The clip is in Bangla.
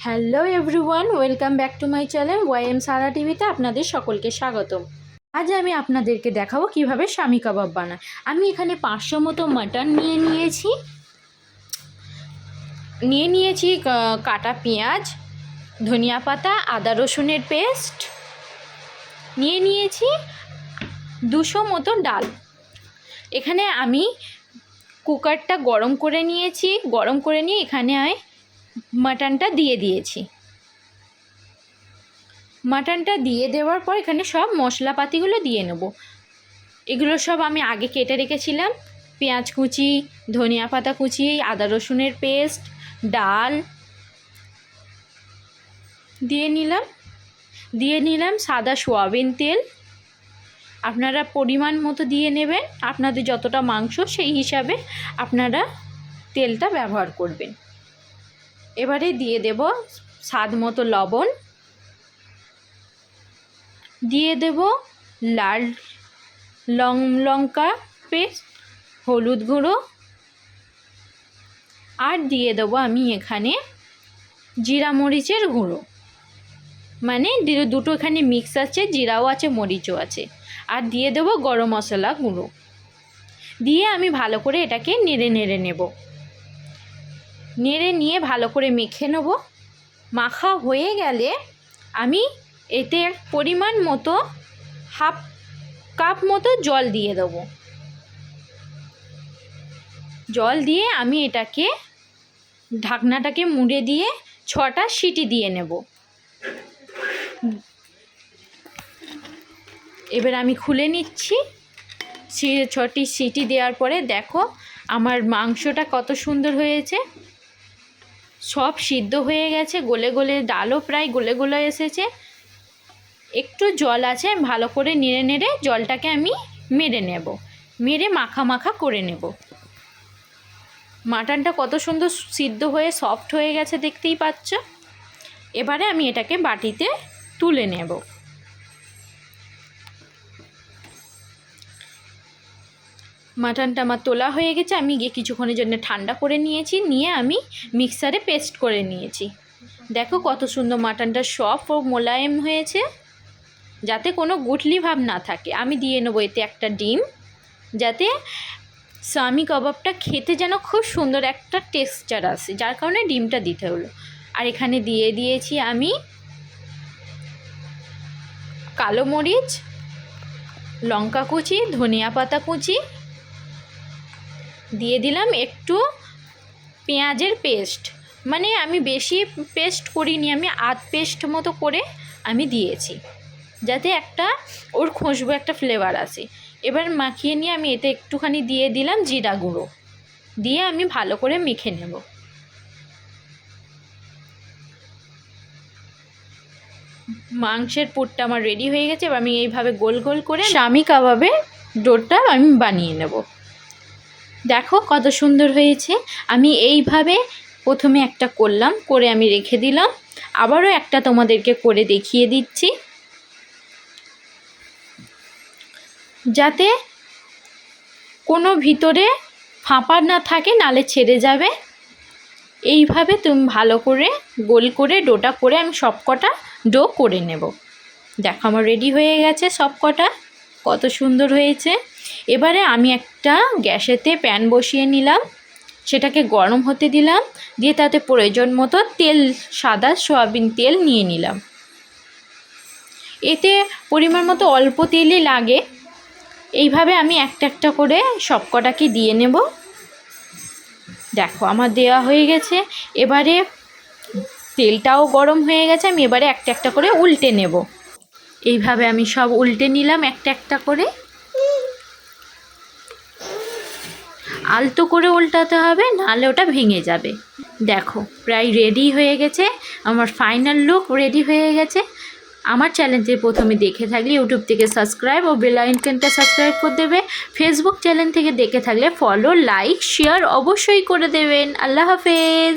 Hello everyone, welcome back to my channel YM Sara টিভিতে আপনাদের সকলকে স্বাগতম। আজ আমি আপনাদেরকে দেখাবো কিভাবে শামি কাবাব বানায়। আমি এখানে 500 মতো মাটন নিয়ে নিয়েছি কাটা পেঁয়াজ, ধনিয়া পাতা, আদা রসুনের পেস্ট নিয়ে নিয়েছি, 200 মতো ডাল। এখানে আমি কুকারটা গরম করে নিয়েছি, গরম করে নিয়ে এখানে মাটনটা দিয়ে দিয়েছি। মাটনটা দিয়ে দেওয়ার পর এখানে সব মশলাপাতিগুলো দিয়ে নেব। এগুলো সব আমি আগে কেটে রেখেছিলাম, পেঁয়াজ কুচি, ধনিয়া পাতা কুচি, আদা রসুনের পেস্ট, ডাল দিয়ে নিলাম সাদা সয়াবিন তেল। আপনারা পরিমাণ মতো দিয়ে নেবেন, আপনাদের যতটা মাংস সেই হিসাবে আপনারা তেলটা ব্যবহার করবেন। এবারে দিয়ে দেব স্বাদ মতো লবণ, দিয়ে দেব লাল লঙ্কা পেস্ট, হলুদ গুঁড়ো, আর দিয়ে দেবো আমি এখানে জিরা মরিচের গুঁড়ো। মানে দুটো এখানে মিক্স আছে, জিরাও আছে মরিচও আছে। আর দিয়ে দেবো গরম মশলা গুঁড়ো। দিয়ে আমি ভালো করে এটাকে নেড়ে নেব। নেড়ে নিয়ে ভালো করে মেখে নেব। মাখা হয়ে গেলে আমি এতে পরিমাণ মতো হাফ কাপ মতো জল দিয়ে দেবো। জল দিয়ে আমি এটাকে ঢাকনাটাকে মুড়ে দিয়ে 6টা সিটি দিয়ে নেব। এবার আমি খুলে নিচ্ছি। 6টি সিটি দেওয়ার পরে দেখো আমার মাংসটা কত সুন্দর হয়েছে, সব সিদ্ধ হয়ে গেছে, গলে গলে, ডালও প্রায় গলে গলে এসেছে। একটু জল আছে, ভালো করে নেড়ে জলটাকে আমি মেরে মাখা মাখা করে নেব। মাটনটা কত সুন্দর সিদ্ধ হয়ে সফট হয়ে গেছে দেখতেই পাচ্ছ। এবারে আমি এটাকে বাটিতে তুলে নেব। মাটনটা আমার তোলা হয়ে গেছে, আমি গিয়ে কিছুক্ষণের জন্য ঠান্ডা করে নিয়েছি, নিয়ে আমি মিক্সারে পেস্ট করে নিয়েছি। দেখো কত সুন্দর মাটনটা সফট ও মোলায়েম হয়েছে, যাতে কোনো গুটলি ভাব না থাকে। আমি দিয়ে নেবো এতে একটা ডিম, যাতে শামি কাবাবটা খেতে যেন খুব সুন্দর একটা টেক্সচার আসে, যার কারণে ডিমটা দিতে হলো। আর এখানে দিয়ে দিয়েছি আমি কালো মরিচ, লঙ্কা কুচি, ধনিয়া পাতা কুচি, দিয়ে দিলাম একটু পেঁয়াজের পেস্ট। মানে আমি বেশি পেস্ট করিনি, আমি আধ পেস্ট মতো করে আমি দিয়েছি, যাতে একটা ওর খুশবু একটা ফ্লেভার আসে। এবার মাখিয়ে নিয়ে আমি এতে একটুখানি দিয়ে দিলাম জিরা গুঁড়ো, দিয়ে আমি ভালো করে মেখে নেব। মাংসের পুরটা আমার রেডি হয়ে গেছে। এবার আমি এইভাবে গোল গোল করে শামি কাবাবের ডোটা আমি বানিয়ে নেব। দেখো কত সুন্দর হয়েছে। আমি এইভাবে প্রথমে একটা করলাম, করে আমি রেখে দিলাম। আবারও একটা তোমাদেরকে করে দেখিয়ে দিচ্ছি, যাতে কোনো ভিতরে ফাঁপা না থাকে, নালে ছেড়ে যাবে। এইভাবে তুমি ভালো করে গোল করে ডোটা করে আমি সবকটা ডো করে নেব। দেখো আমার রেডি হয়ে গেছে সবকটা, কত সুন্দর হয়েছে। এবারে আমি একটা গ্যাসেতে প্যান বসিয়ে নিলাম, সেটাকে গরম হতে দিলাম, দিয়ে তাতে প্রয়োজন মতো তেল, সাদা সয়াবিন তেল নিয়ে নিলাম। এতে পরিমাণ মতো অল্প তেলই লাগে। এইভাবে আমি একটা একটা করে সবকটাকে দিয়ে নেব। দেখো আমার দেওয়া হয়ে গেছে। এবারে তেলটাও গরম হয়ে গেছে, আমি এবারে একটা একটা করে উল্টে নেব। এইভাবে আমি সব উল্টে নিলাম একটা একটা করে। আলতো করে উল্টাতে হবে, নাহলে ওটা ভেঙে যাবে। দেখো প্রায় রেডি হয়ে গেছে, আমার ফাইনাল লুক রেডি হয়ে গেছে। আমার চ্যানেলটি প্রথমে দেখে থাকলে ইউটিউব থেকে সাবস্ক্রাইব ও বেল আইকনটা সাবস্ক্রাইব করে দেবে। ফেসবুক চ্যানেল থেকে দেখে থাকলে ফলো, লাইক, শেয়ার অবশ্যই করে দেবেন। আল্লাহ হাফেজ।